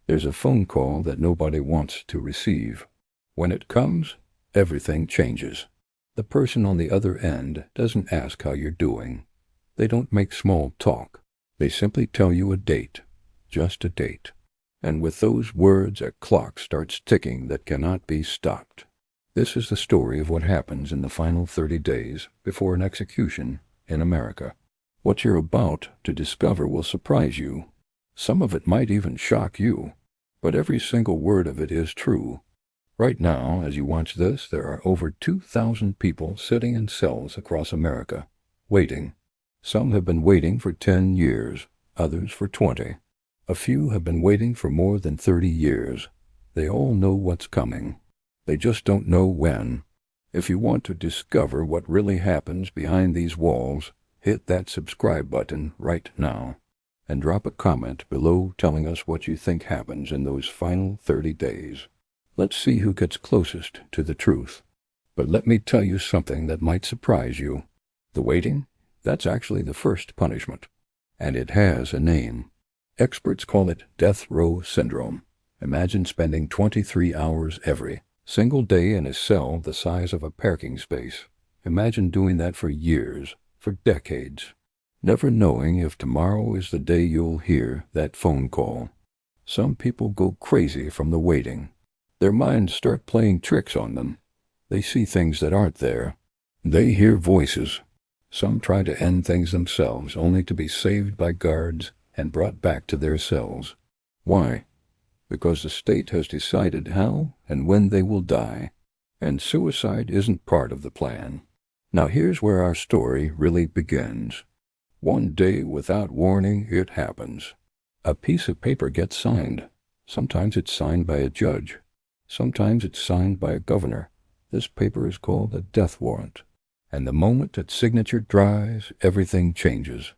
There's a phone call that nobody wants to receive. When it comes, everything changes. The person on the other end doesn't ask how you're doing. They don't make small talk. They simply tell you a date, just a date. And with those words, a clock starts ticking that cannot be stopped. This is the story of what happens in the final 30 days before an execution in America. What you're about to discover will surprise you. Some of it might even shock you, but every single word of it is true. Right now, as you watch this, there are over 2,000 people sitting in cells across America, waiting. Some have been waiting for 10 years, others for 20. A few have been waiting for more than 30 years. They all know what's coming. They just don't know when. If you want to discover what really happens behind these walls, hit that subscribe button right now. And drop a comment below telling us what you think happens in those final 30 days. Let's see who gets closest to the truth. But let me tell you something that might surprise you. The waiting, that's actually the first punishment. And it has a name. Experts call it death row syndrome. Imagine spending 23 hours every single day in a cell the size of a parking space. Imagine doing that for years, for decades, never knowing if tomorrow is the day you'll hear that phone call. Some people go crazy from the waiting. Their minds start playing tricks on them. They see things that aren't there. They hear voices. Some try to end things themselves, only to be saved by guards and brought back to their cells. Why? Because the state has decided how and when they will die, and suicide isn't part of the plan. Now here's where our story really begins. One day, without warning, it happens. A piece of paper gets signed. Sometimes it's signed by a judge. Sometimes it's signed by a governor. This paper is called a death warrant. And the moment that signature dries, everything changes.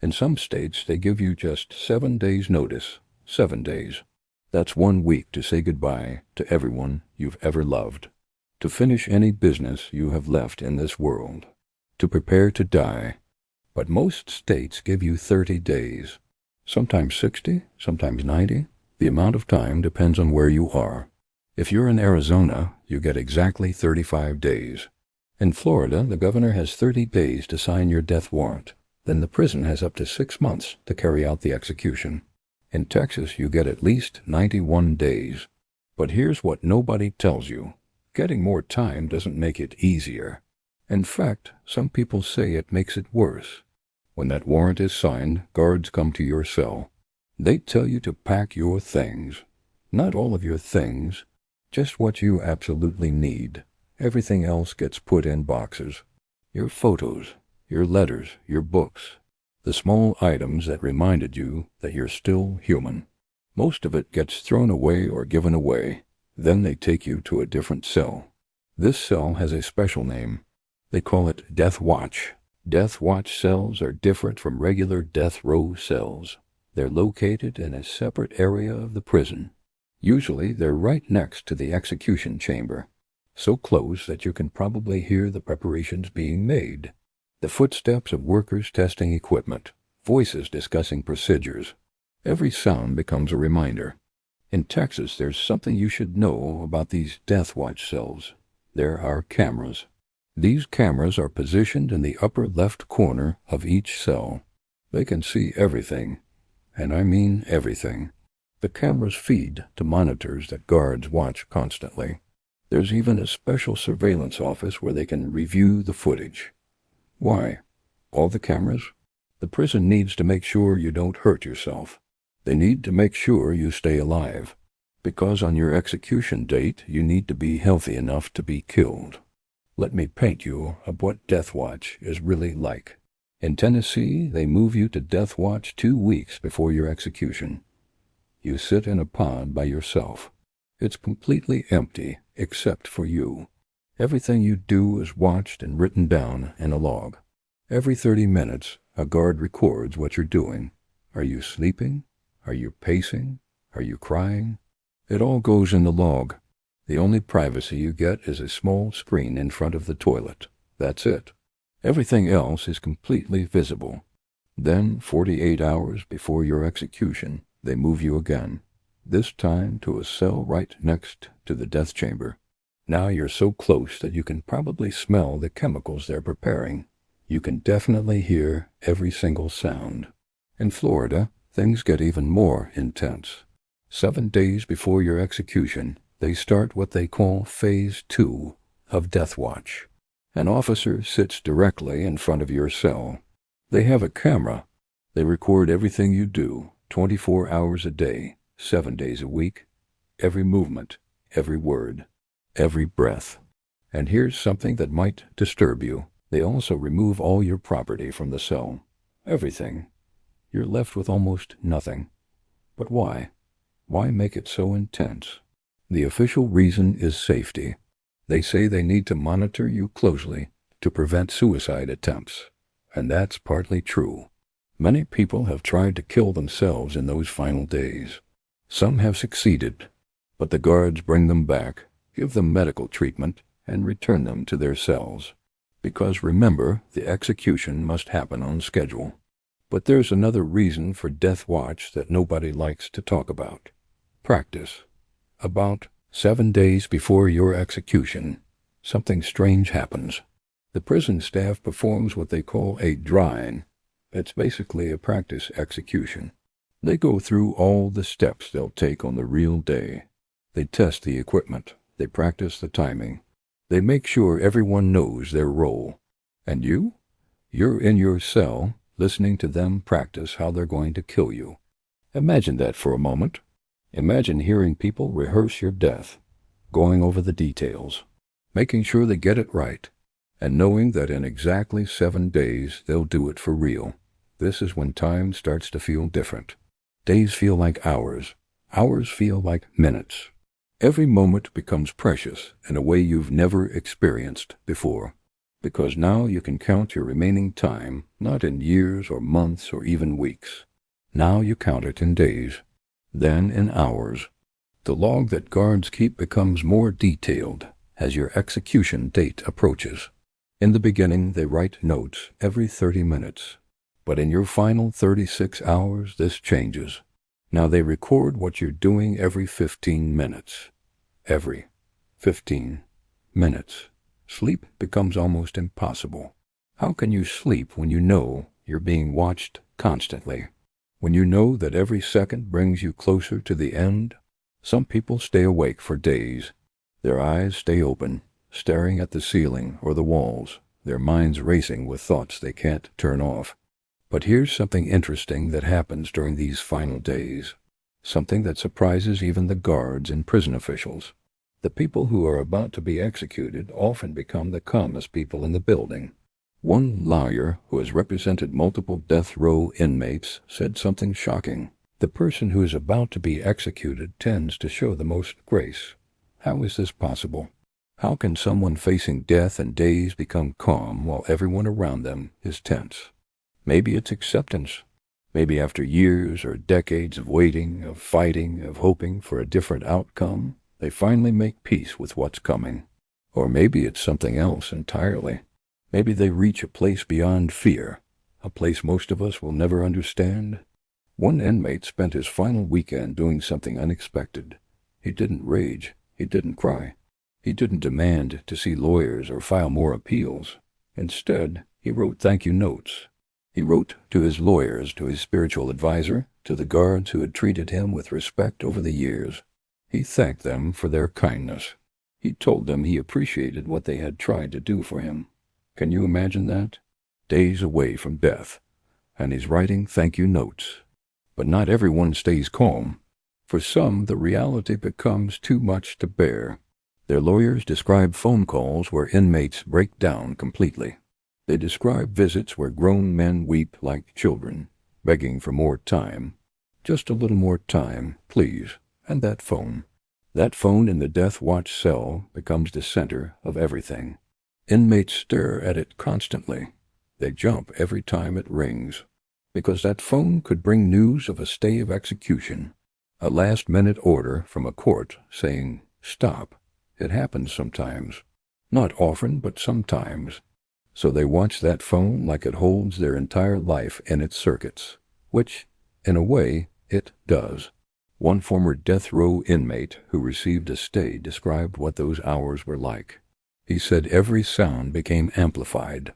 In some states, they give you just 7 days' notice. 7 days. That's 1 week to say goodbye to everyone you've ever loved. To finish any business you have left in this world. To prepare to die. But most states give you 30 days. Sometimes 60, sometimes 90. The amount of time depends on where you are. If you're in Arizona, you get exactly 35 days. In Florida, the governor has 30 days to sign your death warrant. Then the prison has up to 6 months to carry out the execution. In Texas, you get at least 91 days. But here's what nobody tells you. Getting more time doesn't make it easier. In fact, some people say it makes it worse. When that warrant is signed, guards come to your cell. They tell you to pack your things. Not all of your things, just what you absolutely need. Everything else gets put in boxes. Your photos, your letters, your books. The small items that reminded you that you're still human. Most of it gets thrown away or given away. Then they take you to a different cell. This cell has a special name. They call it Death Watch. Death Watch cells are different from regular death row cells. They're located in a separate area of the prison. Usually they're right next to the execution chamber, so close that you can probably hear the preparations being made. The footsteps of workers testing equipment, voices discussing procedures. Every sound becomes a reminder. In Texas, there's something you should know about these death watch cells. There are cameras. These cameras are positioned in the upper left corner of each cell. They can see everything, and I mean everything. The cameras feed to monitors that guards watch constantly. There's even a special surveillance office where they can review the footage. Why? All the cameras? The prison needs to make sure you don't hurt yourself. They need to make sure you stay alive. Because on your execution date, you need to be healthy enough to be killed. Let me paint you of what Death Watch is really like. In Tennessee, they move you to Death Watch 2 weeks before your execution. You sit in a pod by yourself. It's completely empty, except for you. Everything you do is watched and written down in a log. Every 30 minutes, a guard records what you're doing. Are you sleeping? Are you pacing? Are you crying? It all goes in the log. The only privacy you get is a small screen in front of the toilet. That's it. Everything else is completely visible. Then, 48 hours before your execution, they move you again. this time to a cell right next to the death chamber. Now you're so close that you can probably smell the chemicals they're preparing. You can definitely hear every single sound. In Florida, things get even more intense. 7 days before your execution, they start what they call Phase 2 of Death Watch. An officer sits directly in front of your cell. They have a camera. They record everything you do, 24 hours a day, 7 days a week, every movement, every word, every breath. And here's something that might disturb you. They also remove all your property from the cell. Everything. You're left with almost nothing. But why? Why make it so intense? The official reason is safety. They say they need to monitor you closely to prevent suicide attempts. And that's partly true. Many people have tried to kill themselves in those final days. Some have succeeded, but the guards bring them back, give them medical treatment, and return them to their cells. Because remember, the execution must happen on schedule. But there's another reason for Death Watch that nobody likes to talk about. Practice. About 7 days before your execution, something strange happens. The prison staff performs what they call a drying. It's basically a practice execution. They go through all the steps they'll take on the real day. They test the equipment. They practice the timing. They make sure everyone knows their role. And you? You're in your cell, listening to them practice how they're going to kill you. Imagine that for a moment. Imagine hearing people rehearse your death, going over the details, making sure they get it right, and knowing that in exactly 7 days they'll do it for real. This is when time starts to feel different. Days feel like hours. Hours feel like minutes. Every moment becomes precious in a way you've never experienced before, because now you can count your remaining time not in years or months or even weeks. Now you count it in days, then in hours. The log that guards keep becomes more detailed as your execution date approaches. In the beginning, they write notes every 30 minutes. But in your final 36 hours, this changes. Now they record what you're doing every 15 minutes. Every 15 minutes. Sleep becomes almost impossible. How can you sleep when you know you're being watched constantly? When you know that every second brings you closer to the end? Some people stay awake for days. Their eyes stay open, staring at the ceiling or the walls, their minds racing with thoughts they can't turn off. But here's something interesting that happens during these final days. Something that surprises even the guards and prison officials. The people who are about to be executed often become the calmest people in the building. One lawyer who has represented multiple death row inmates said something shocking. The person who is about to be executed tends to show the most grace. How is this possible? How can someone facing death and days become calm while everyone around them is tense? Maybe it's acceptance. Maybe after years or decades of waiting, of fighting, of hoping for a different outcome, they finally make peace with what's coming. Or maybe it's something else entirely. Maybe they reach a place beyond fear, a place most of us will never understand. One inmate spent his final weekend doing something unexpected. He didn't rage. He didn't cry. He didn't demand to see lawyers or file more appeals. Instead, he wrote thank you notes. He wrote to his lawyers, to his spiritual advisor, to the guards who had treated him with respect over the years. He thanked them for their kindness. He told them he appreciated what they had tried to do for him. Can you imagine that? Days away from death, and he's writing thank you notes. But not everyone stays calm. For some, the reality becomes too much to bear. Their lawyers describe phone calls where inmates break down completely. They describe visits where grown men weep like children, begging for more time. Just a little more time, please. And that phone. That phone in the death watch cell becomes the center of everything. Inmates stare at it constantly. They jump every time it rings. Because that phone could bring news of a stay of execution. A last-minute order from a court saying, stop. It happens sometimes. Not often, but sometimes. So they watch that phone like it holds their entire life in its circuits, which, in a way, it does. One former death row inmate who received a stay described what those hours were like. He said every sound became amplified.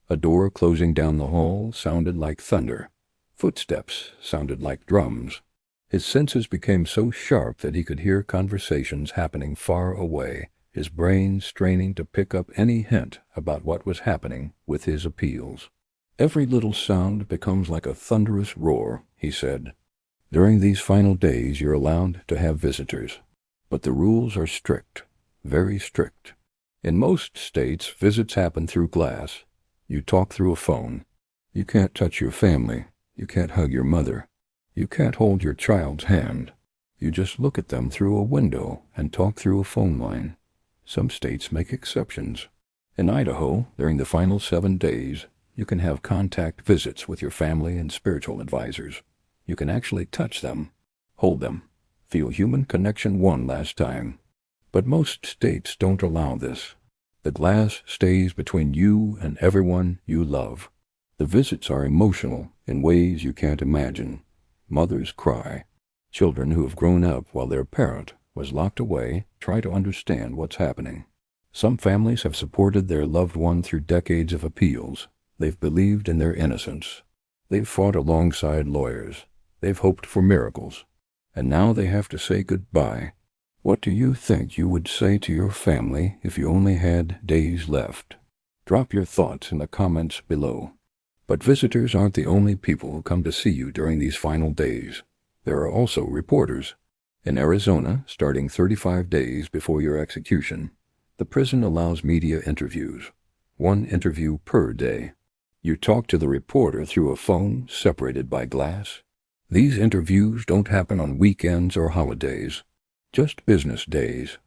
A door closing down the hall sounded like thunder. Footsteps sounded like drums. His senses became so sharp that he could hear conversations happening far away, his brain straining to pick up any hint about what was happening with his appeals. Every little sound becomes like a thunderous roar, he said. During these final days you're allowed to have visitors, but the rules are strict, very strict. In most states, visits happen through glass. You talk through a phone. You can't touch your family. You can't hug your mother. You can't hold your child's hand. You just look at them through a window and talk through a phone line. Some states make exceptions. In Idaho, during the final 7 days, you can have contact visits with your family and spiritual advisors. You can actually touch them, hold them, feel human connection one last time. But most states don't allow this. The glass stays between you and everyone you love. The visits are emotional in ways you can't imagine. Mothers cry. Children who have grown up while their parent was locked away try to understand what's happening. Some families have supported their loved one through decades of appeals. They've believed in their innocence. They've fought alongside lawyers. They've hoped for miracles. And now they have to say goodbye. What do you think you would say to your family if you only had days left? Drop your thoughts in the comments below. But visitors aren't the only people who come to see you during these final days. There are also reporters. In Arizona, starting 35 days before your execution, the prison allows media interviews. 1 interview per day. You talk to the reporter through a phone separated by glass. These interviews don't happen on weekends or holidays, just business days.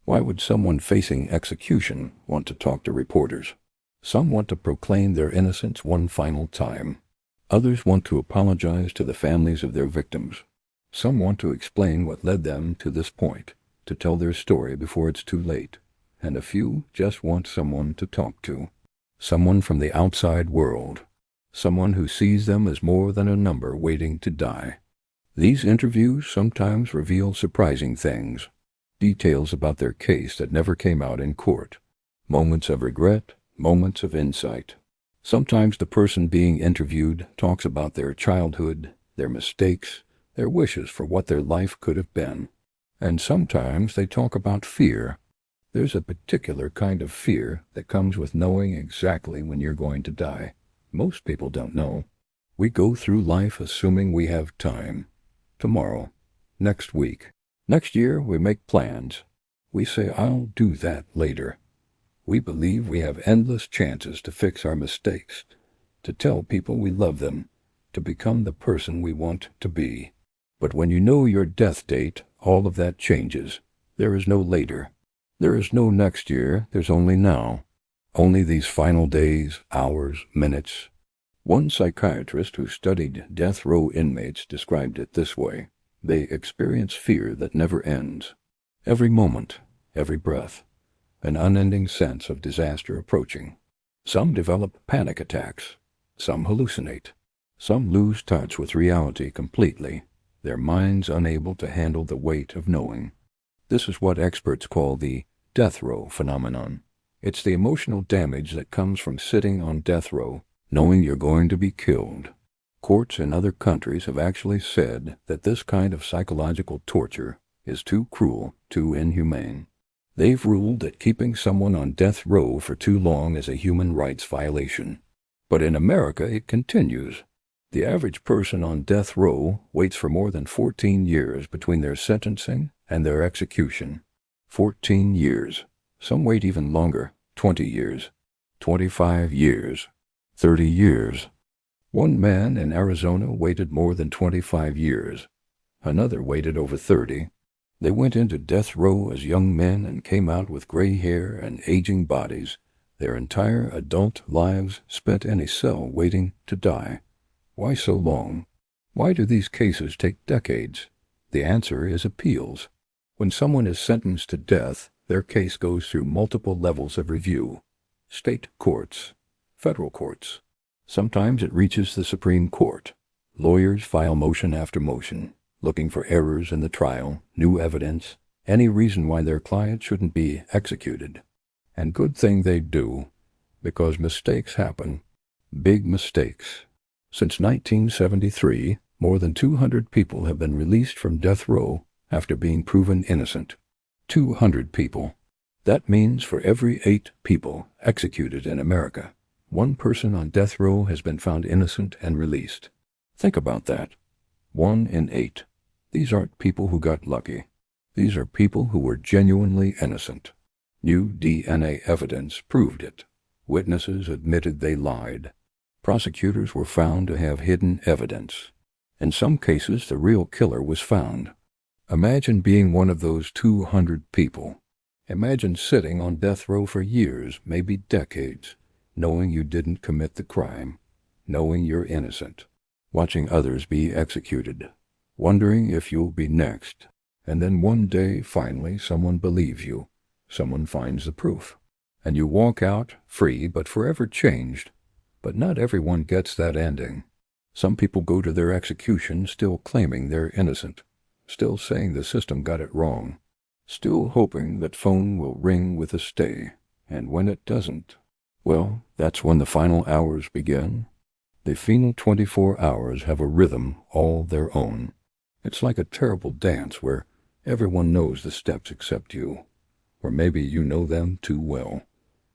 Why would someone facing execution want to talk to reporters? Some want to proclaim their innocence one final time. Others want to apologize to the families of their victims. Some want to explain what led them to this point, to tell their story before it's too late. And a few just want someone to talk to. Someone from the outside world. Someone who sees them as more than a number waiting to die. These interviews sometimes reveal surprising things. Details about their case that never came out in court. Moments of regret, moments of insight. Sometimes the person being interviewed talks about their childhood, their mistakes, their wishes for what their life could have been. And sometimes they talk about fear. There's a particular kind of fear that comes with knowing exactly when you're going to die. Most people don't know. We go through life assuming we have time. Tomorrow. Next week. Next year we make plans. We say, I'll do that later. We believe we have endless chances to fix our mistakes, to tell people we love them, to become the person we want to be. But when you know your death date, all of that changes. There is no later. There is no next year. There's only now. Only these final days, hours, minutes. One psychiatrist who studied death row inmates described it this way. They experience fear that never ends. Every moment, every breath, an unending sense of disaster approaching. Some develop panic attacks. Some hallucinate. Some lose touch with reality completely, their minds unable to handle the weight of knowing. This is what experts call the death row phenomenon. It's the emotional damage that comes from sitting on death row, knowing you're going to be killed. Courts in other countries have actually said that this kind of psychological torture is too cruel, too inhumane. They've ruled that keeping someone on death row for too long is a human rights violation. But in America it continues. The average person on death row waits for more than 14 years between their sentencing and their execution. 14 years. Some wait even longer, 20 years, 25 years, 30 years. One man in Arizona waited more than 25 years. Another waited over 30. They went into death row as young men and came out with gray hair and aging bodies, their entire adult lives spent in a cell waiting to die. Why so long? Why do these cases take decades? The answer is appeals. When someone is sentenced to death, their case goes through multiple levels of review. State courts, federal courts. Sometimes it reaches the Supreme Court. Lawyers file motion after motion. looking for errors in the trial, new evidence, any reason why their client shouldn't be executed. And good thing they do, because mistakes happen. Big mistakes. Since 1973, more than 200 people have been released from death row after being proven innocent. 200 people. That means for every 8 people executed in America, 1 person on death row has been found innocent and released. Think about that. 1 in 8. These aren't people who got lucky. These are people who were genuinely innocent. New DNA evidence proved it. Witnesses admitted they lied. Prosecutors were found to have hidden evidence. In some cases, the real killer was found. Imagine being one of those 200 people. Imagine sitting on death row for years, maybe decades, knowing you didn't commit the crime, knowing you're innocent, watching others be executed, wondering if you'll be next, and then one day, finally, someone believes you, someone finds the proof, and you walk out free but forever changed. But not everyone gets that ending. Some people go to their execution still claiming they're innocent, still saying the system got it wrong, still hoping that phone will ring with a stay, and when it doesn't, well, that's when the final hours begin. The final 24 hours have a rhythm all their own. It's like a terrible dance where everyone knows the steps except you. Or maybe you know them too well.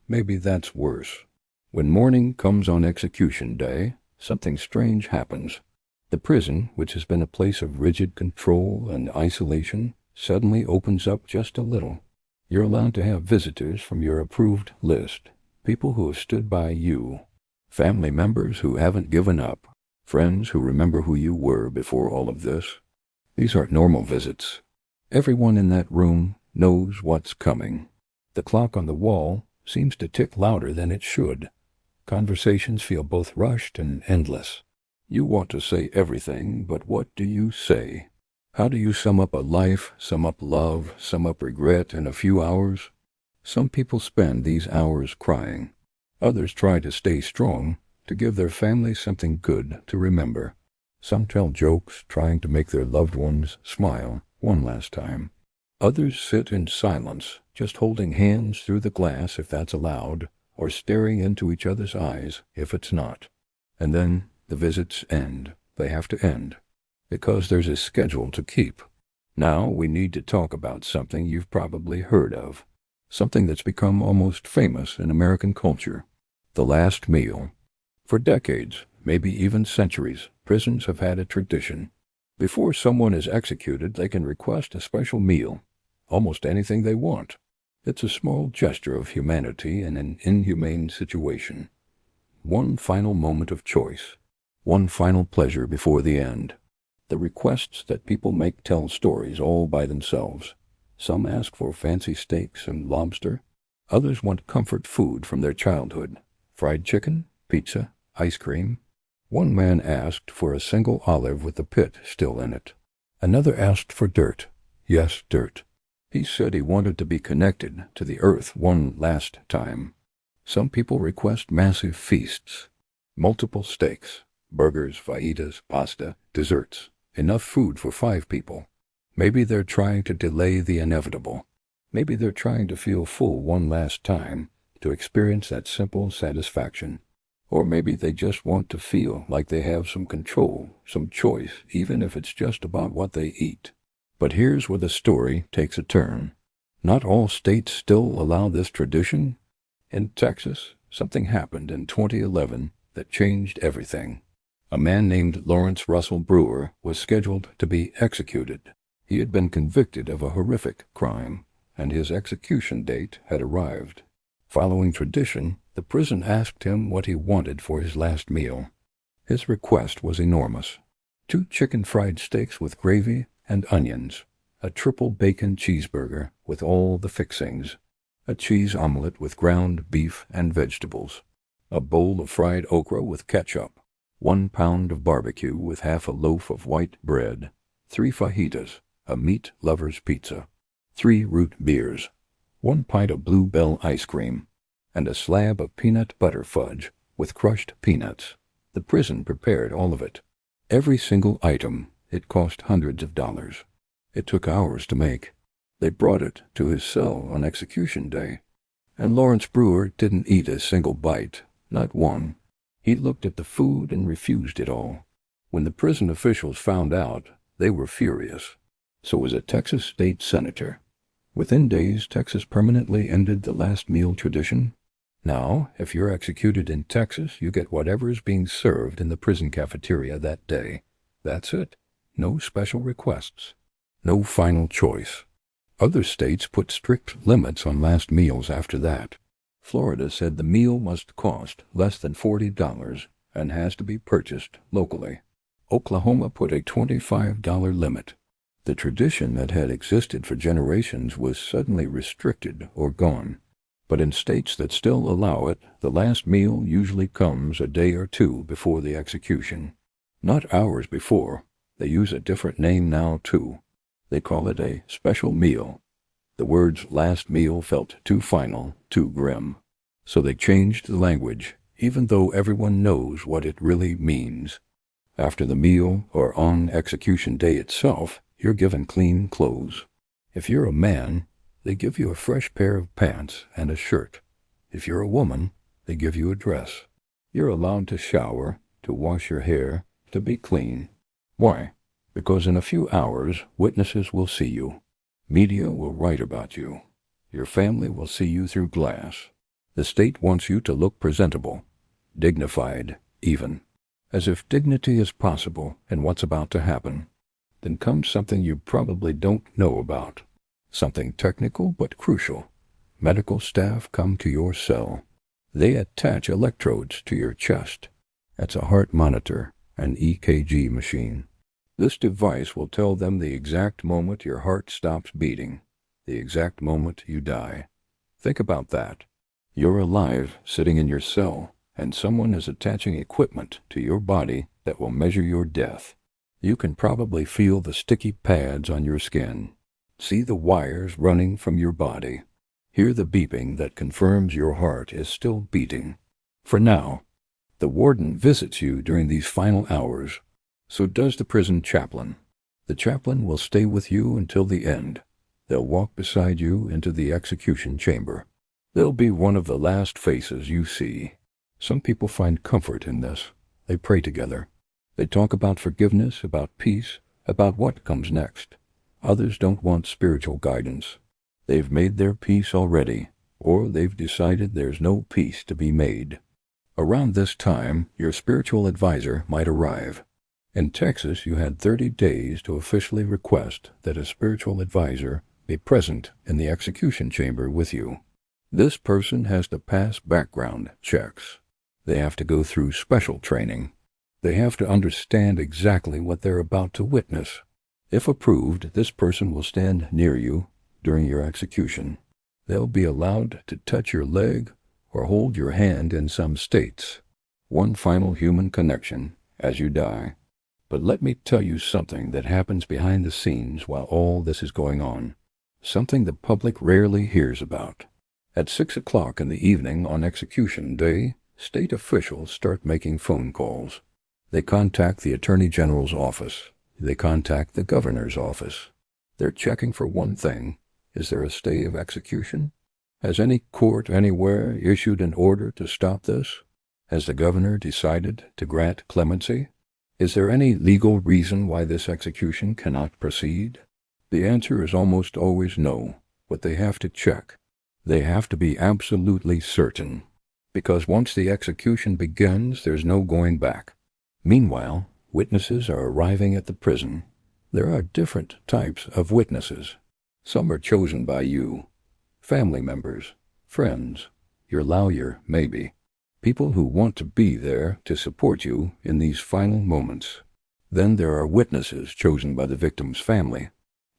Maybe that's worse. When morning comes on execution day, something strange happens. The prison, which has been a place of rigid control and isolation, suddenly opens up just a little. You're allowed to have visitors from your approved list, people who have stood by you, family members who haven't given up, friends who remember who you were before all of this. These aren't normal visits. Everyone in that room knows what's coming. The clock on the wall seems to tick louder than it should. Conversations feel both rushed and endless. You want to say everything, but what do you say? How do you sum up a life, sum up love, sum up regret in a few hours? Some people spend these hours crying. Others try to stay strong, to give their family something good to remember. Some tell jokes, trying to make their loved ones smile one last time. Others sit in silence, just holding hands through the glass if that's allowed, or staring into each other's eyes if it's not. And then the visits end. They have to end, because there's a schedule to keep. Now we need to talk about something you've probably heard of, something that's become almost famous in American culture: the last meal. For decades, maybe even centuries, prisons have had a tradition. Before someone is executed, they can request a special meal, almost anything they want. It's a small gesture of humanity in an inhumane situation. One final moment of choice. One final pleasure before the end. The requests that people make tell stories all by themselves. Some ask for fancy steaks and lobster. Others want comfort food from their childhood. Fried chicken, pizza, ice cream. One man asked for a single olive with the pit still in it. Another asked for dirt. Yes, dirt. He said he wanted to be connected to the earth one last time. Some people request massive feasts, multiple steaks, burgers, fajitas, pasta, desserts, enough food for 5 people. Maybe they're trying to delay the inevitable. Maybe they're trying to feel full one last time, to experience that simple satisfaction. Or maybe they just want to feel like they have some control, some choice, even if it's just about what they eat. But here's where the story takes a turn. Not all states still allow this tradition. In Texas, something happened in 2011 that changed everything. A man named Lawrence Russell Brewer was scheduled to be executed. He had been convicted of a horrific crime, and his execution date had arrived. Following tradition, the prison asked him what he wanted for his last meal. His request was enormous: 2 chicken fried steaks with gravy and onions, a triple bacon cheeseburger with all the fixings, a cheese omelet with ground beef and vegetables, a bowl of fried okra with ketchup, 1 pound of barbecue with half a loaf of white bread, 3 fajitas, a meat lover's pizza, 3 root beers, 1 pint of Blue Bell ice cream, and a slab of peanut butter fudge with crushed peanuts. The prison prepared all of it. Every single item, It cost hundreds of dollars. It took hours to make. They brought it to his cell on execution day. And Lawrence Brewer didn't eat a single bite, not one. He looked at the food and refused it all. When the prison officials found out, they were furious. So was a Texas state senator. Within days, Texas permanently ended the last meal tradition. Now, if you're executed in Texas, you get whatever is being served in the prison cafeteria that day. That's it. No special requests. No final choice. Other states put strict limits on last meals after that. Florida said the meal must cost less than $40 and has to be purchased locally. Oklahoma put a $25 limit. The tradition that had existed for generations was suddenly restricted or gone. But in states that still allow it, the last meal usually comes a day or two before the execution. Not hours before. They use a different name now, too. They call it a special meal. The words last meal felt too final, too grim. So they changed the language, even though everyone knows what it really means. After the meal, or on execution day itself, you're given clean clothes. If you're a man, they give you a fresh pair of pants and a shirt. If you're a woman, they give you a dress. You're allowed to shower, to wash your hair, to be clean. Why? Because in a few hours, witnesses will see you. Media will write about you. Your family will see you through glass. The state wants you to look presentable, dignified, even, as if dignity is possible in what's about to happen. Then comes something you probably don't know about. Something technical but crucial. Medical staff come to your cell. They attach electrodes to your chest. That's a heart monitor, an EKG machine. This device will tell them the exact moment your heart stops beating, the exact moment you die. Think about that. You're alive, sitting in your cell, and someone is attaching equipment to your body that will measure your death. You can probably feel the sticky pads on your skin, see the wires running from your body, hear the beeping that confirms your heart is still beating. For now, the warden visits you during these final hours. So does the prison chaplain. The chaplain will stay with you until the end. They'll walk beside you into the execution chamber. They'll be one of the last faces you see. Some people find comfort in this. They pray together. They talk about forgiveness, about peace, about what comes next. Others don't want spiritual guidance. They've made their peace already, or they've decided there's no peace to be made. Around this time, your spiritual advisor might arrive. In Texas, you had 30 days to officially request that a spiritual advisor be present in the execution chamber with you. This person has to pass background checks. They have to go through special training. They have to understand exactly what they're about to witness. If approved, this person will stand near you during your execution. They'll be allowed to touch your leg or hold your hand in some states. One final human connection as you die. But let me tell you something that happens behind the scenes while all this is going on. Something the public rarely hears about. At 6 o'clock in the evening on execution day, state officials start making phone calls. They contact the Attorney General's office. They contact the governor's office. They're checking for one thing. Is there a stay of execution? Has any court anywhere issued an order to stop this? Has the governor decided to grant clemency? Is there any legal reason why this execution cannot proceed? The answer is almost always no, but they have to check. They have to be absolutely certain, because once the execution begins, there's no going back. Meanwhile, witnesses are arriving at the prison. There are different types of witnesses. Some are chosen by you, family members, friends, your lawyer, maybe. People who want to be there to support you in these final moments. Then there are witnesses chosen by the victim's family.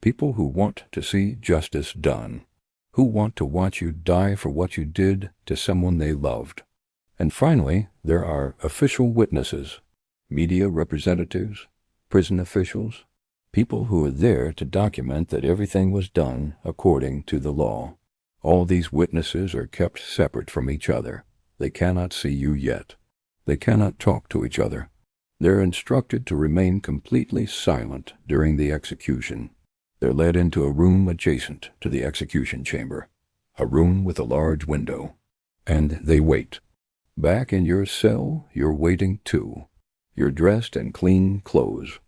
People who want to see justice done. Who want to watch you die for what you did to someone they loved. And finally, there are official witnesses. Media representatives, prison officials. People who are there to document that everything was done according to the law. All these witnesses are kept separate from each other. They cannot see you yet. They cannot talk to each other. They're instructed to remain completely silent during the execution. They're led into a room adjacent to the execution chamber, a room with a large window, and they wait. Back in your cell, you're waiting too. You're dressed in clean clothes.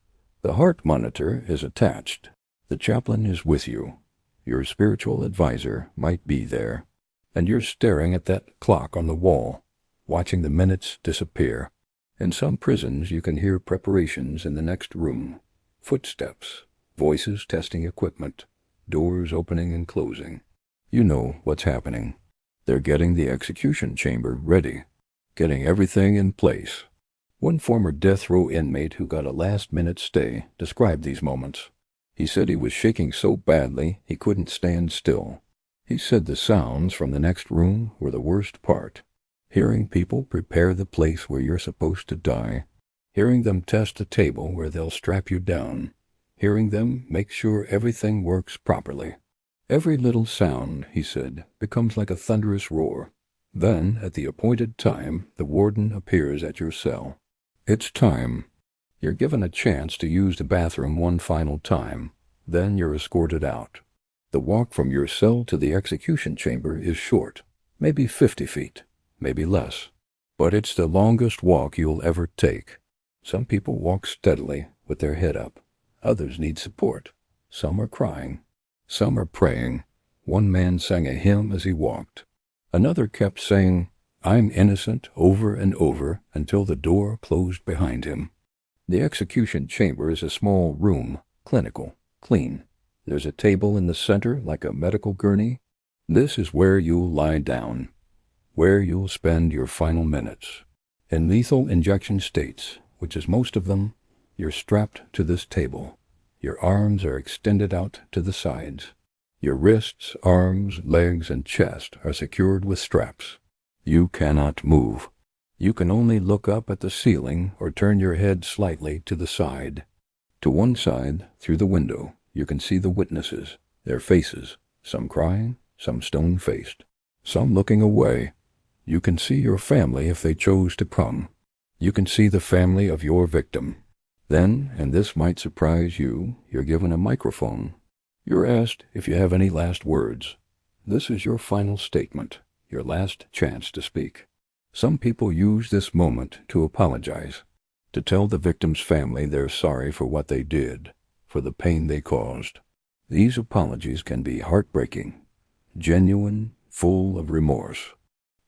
The heart monitor is attached. The chaplain is with you. Your spiritual advisor might be there. And you're staring at that clock on the wall, watching the minutes disappear. In some prisons you can hear preparations in the next room. Footsteps, voices testing equipment, doors opening and closing. You know what's happening. They're getting the execution chamber ready, getting everything in place. One former death row inmate who got a last-minute stay described these moments. He said he was shaking so badly he couldn't stand still. He said the sounds from the next room were the worst part. Hearing people prepare the place where you're supposed to die. Hearing them test the table where they'll strap you down. Hearing them make sure everything works properly. Every little sound, he said, becomes like a thunderous roar. Then, at the appointed time, the warden appears at your cell. It's time. You're given a chance to use the bathroom one final time. Then you're escorted out. The walk from your cell to the execution chamber is short, maybe 50 feet, maybe less. But it's the longest walk you'll ever take. Some people walk steadily with their head up. Others need support. Some are crying. Some are praying. One man sang a hymn as he walked. Another kept saying, "I'm innocent," over and over until the door closed behind him. The execution chamber is a small room, clinical, clean. There's a table in the center like a medical gurney. This is where you'll lie down, where you'll spend your final minutes. In lethal injection states, which is most of them, you're strapped to this table. Your arms are extended out to the sides. Your wrists, arms, legs, and chest are secured with straps. You cannot move. You can only look up at the ceiling or turn your head slightly to the side. To one side, through the window, you can see the witnesses, their faces, some crying, some stone-faced, some looking away. You can see your family if they chose to come. You can see the family of your victim. Then, and this might surprise you, you're given a microphone. You're asked if you have any last words. This is your final statement, your last chance to speak. Some people use this moment to apologize, to tell the victim's family they're sorry for what they did, for the pain they caused. These apologies can be heartbreaking, genuine, full of remorse.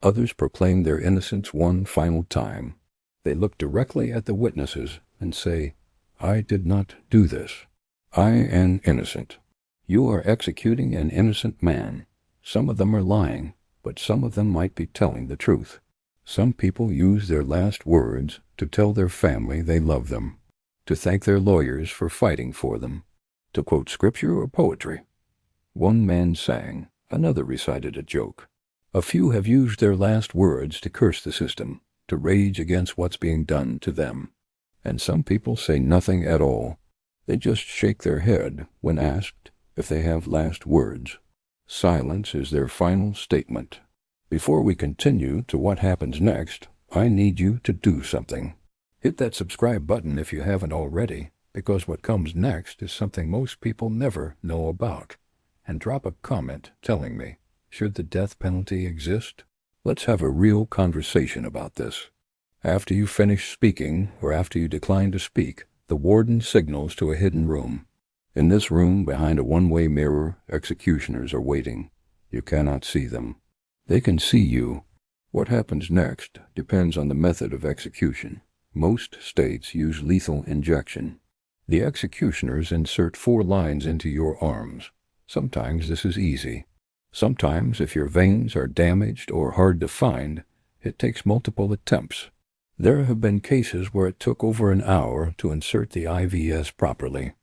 Others proclaim their innocence one final time. They look directly at the witnesses and say, "I did not do this. I am innocent." You are executing an innocent man. Some of them are lying, but some of them might be telling the truth. Some people use their last words to tell their family they love them, to thank their lawyers for fighting for them, to quote scripture or poetry. One man sang, another recited a joke. A few have used their last words to curse the system, to rage against what's being done to them. And some people say nothing at all. They just shake their head when asked if they have last words. Silence is their final statement. Before we continue to what happens next, I need you to do something. Hit that subscribe button if you haven't already, because what comes next is something most people never know about. And drop a comment telling me, should the death penalty exist? Let's have a real conversation about this. After you finish speaking, or after you decline to speak, the warden signals to a hidden room. In this room, behind a one-way mirror, executioners are waiting. You cannot see them. They can see you. What happens next depends on the method of execution. Most states use lethal injection. The executioners insert 4 lines into your arms. Sometimes this is easy. Sometimes, if your veins are damaged or hard to find, it takes multiple attempts. There have been cases where it took over an hour to insert the IVS properly.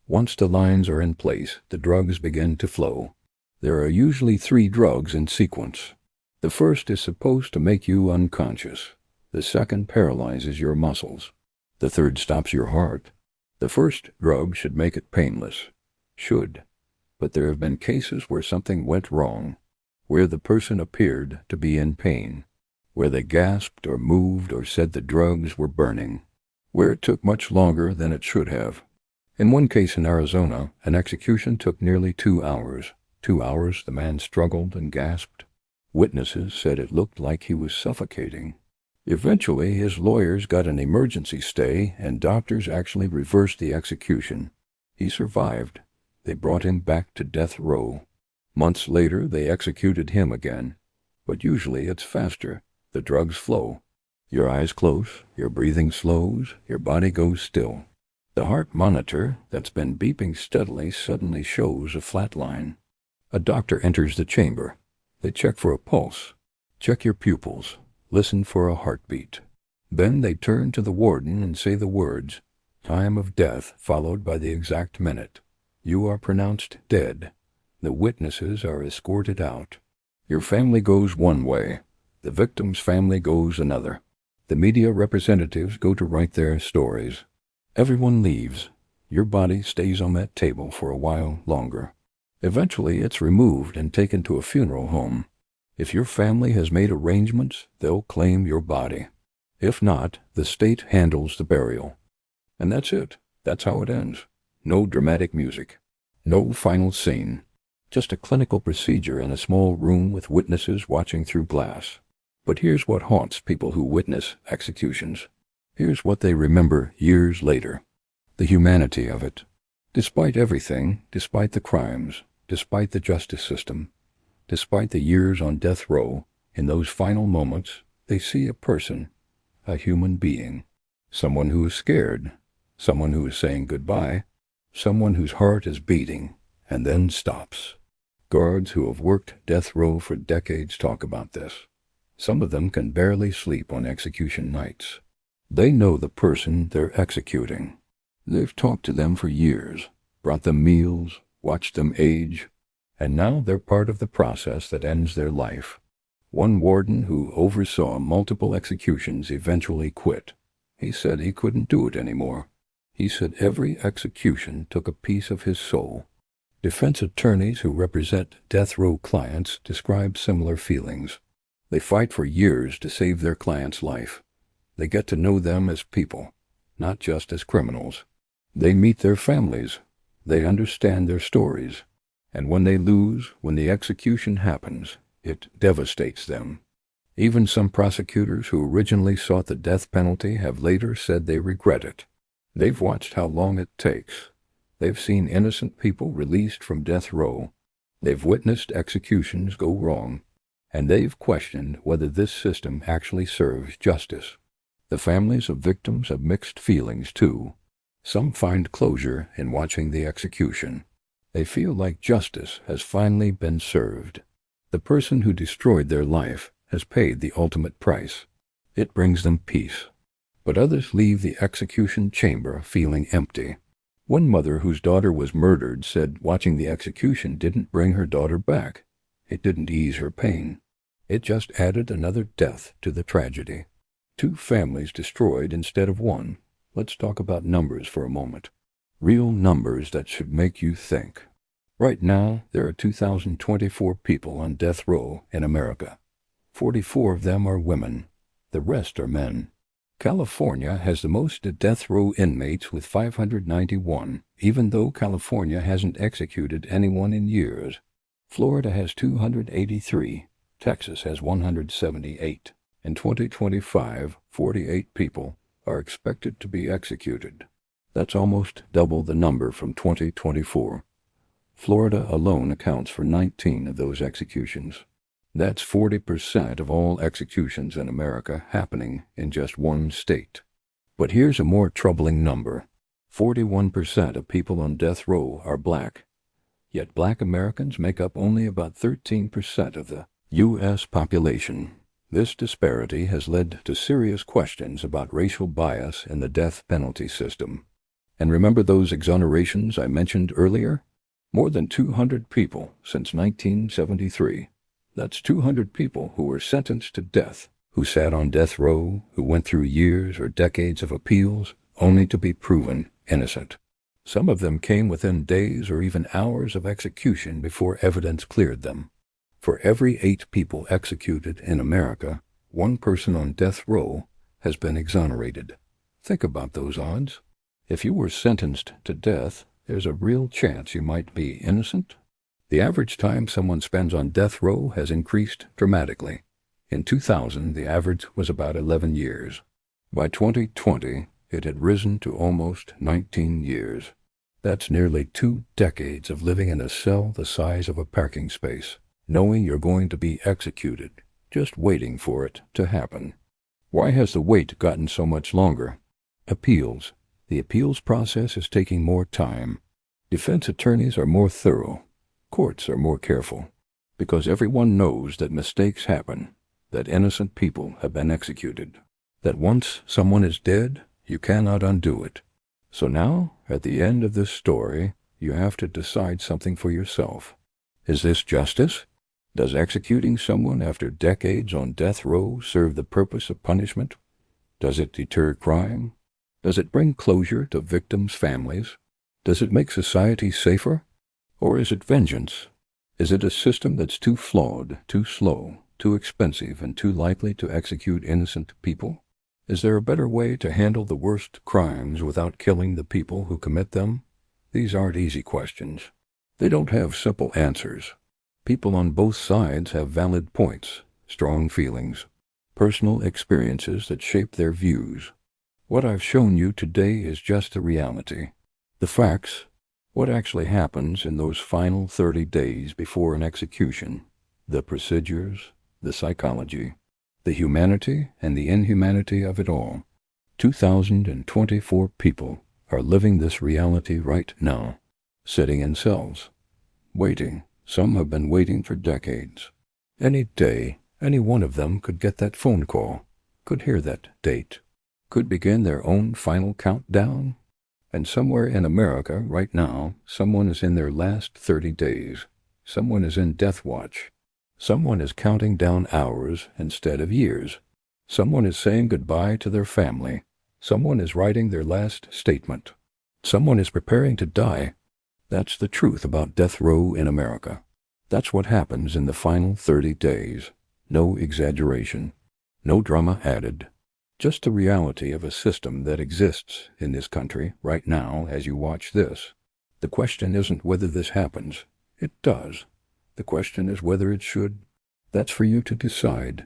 Once the lines are in place, the drugs begin to flow. There are usually 3 drugs in sequence. The first is supposed to make you unconscious. The second paralyzes your muscles. The third stops your heart. The first drug should make it painless. Should. But there have been cases where something went wrong, where the person appeared to be in pain, where they gasped or moved or said the drugs were burning. where it took much longer than it should have. In one case in Arizona, an execution took nearly 2 hours. 2 hours the man struggled and gasped. Witnesses said it looked like he was suffocating. Eventually, his lawyers got an emergency stay, and doctors actually reversed the execution. He survived. They brought him back to death row. Months later, they executed him again. But usually it's faster. The drugs flow. Your eyes close, your breathing slows, your body goes still. The heart monitor that's been beeping steadily suddenly shows a flat line. A doctor enters the chamber. They check for a pulse, check your pupils, listen for a heartbeat. Then they turn to the warden and say the words, "Time of death," followed by the exact minute. You are pronounced dead. The witnesses are escorted out. Your family goes one way. The victim's family goes another. The media representatives go to write their stories. Everyone leaves. Your body stays on that table for a while longer. Eventually, it's removed and taken to a funeral home. If your family has made arrangements, they'll claim your body. If not, the state handles the burial. And that's it. That's how it ends. No dramatic music. No final scene. Just a clinical procedure in a small room with witnesses watching through glass. But here's what haunts people who witness executions. Here's what they remember years later. The humanity of it. Despite everything, despite the crimes, despite the justice system, despite the years on death row, in those final moments, they see a person, a human being, someone who is scared, someone who is saying goodbye, someone whose heart is beating, and then stops. Guards who have worked death row for decades talk about this. Some of them can barely sleep on execution nights. They know the person they're executing. They've talked to them for years, brought them meals, watched them age, and now they're part of the process that ends their life. One warden who oversaw multiple executions eventually quit. He said he couldn't do it anymore. He said every execution took a piece of his soul. Defense attorneys who represent death row clients describe similar feelings. They fight for years to save their client's life. They get to know them as people, not just as criminals. They meet their families. They understand their stories. And when they lose, when the execution happens, it devastates them. Even some prosecutors who originally sought the death penalty have later said they regret it. They've watched how long it takes. They've seen innocent people released from death row. They've witnessed executions go wrong. And they've questioned whether this system actually serves justice. The families of victims have mixed feelings, too. Some find closure in watching the execution. They feel like justice has finally been served. The person who destroyed their life has paid the ultimate price. It brings them peace. But others leave the execution chamber feeling empty. One mother whose daughter was murdered said watching the execution didn't bring her daughter back. It didn't ease her pain. It just added another death to the tragedy. 2 families destroyed instead of 1. Let's talk about numbers for a moment. Real numbers that should make you think. Right now, there are 2,024 people on death row in America. 44 of them are women. The rest are men. California has the most death row inmates with 591, even though California hasn't executed anyone in years. Florida has 283. Texas has 178. In 2025, 48 people are expected to be executed. That's almost double the number from 2024. Florida alone accounts for 19 of those executions. That's 40% of all executions in America happening in just one state. But here's a more troubling number. 41% of people on death row are black. Yet black Americans make up only about 13% of the U.S. population. This disparity has led to serious questions about racial bias in the death penalty system. And remember those exonerations I mentioned earlier? More than 200 people since 1973. That's 200 people who were sentenced to death, who sat on death row, who went through years or decades of appeals, only to be proven innocent. Some of them came within days or even hours of execution before evidence cleared them. For every 8 people executed in America, 1 person on death row has been exonerated. Think about those odds. If you were sentenced to death, there's a real chance you might be innocent. The average time someone spends on death row has increased dramatically. In 2000, the average was about 11 years. By 2020, it had risen to almost 19 years. That's nearly 2 decades of living in a cell the size of a parking space, knowing you're going to be executed, just waiting for it to happen. Why has the wait gotten so much longer? Appeals. The appeals process is taking more time. Defense attorneys are more thorough. Courts are more careful. Because everyone knows that mistakes happen, that innocent people have been executed, that once someone is dead, you cannot undo it. So now, at the end of this story, you have to decide something for yourself. Is this justice? Does executing someone after decades on death row serve the purpose of punishment? Does it deter crime? Does it bring closure to victims' families? Does it make society safer? Or is it vengeance? Is it a system that's too flawed, too slow, too expensive, and too likely to execute innocent people? Is there a better way to handle the worst crimes without killing the people who commit them? These aren't easy questions. They don't have simple answers. People on both sides have valid points, strong feelings, personal experiences that shape their views. What I've shown you today is just the reality. The facts, what actually happens in those final 30 days before an execution, the procedures, the psychology, the humanity and the inhumanity of it all. 2,024 people are living this reality right now, sitting in cells, waiting. Some have been waiting for decades. Any day, any one of them could get that phone call, could hear that date, could begin their own final countdown. And somewhere in America right now, someone is in their last 30 days. Someone is in death watch. Someone is counting down hours instead of years. Someone is saying goodbye to their family. Someone is writing their last statement. Someone is preparing to die. That's the truth about death row in America. That's what happens in the final 30 days. No exaggeration. No drama added. Just the reality of a system that exists in this country right now as you watch this. The question isn't whether this happens. It does. The question is whether it should. That's for you to decide.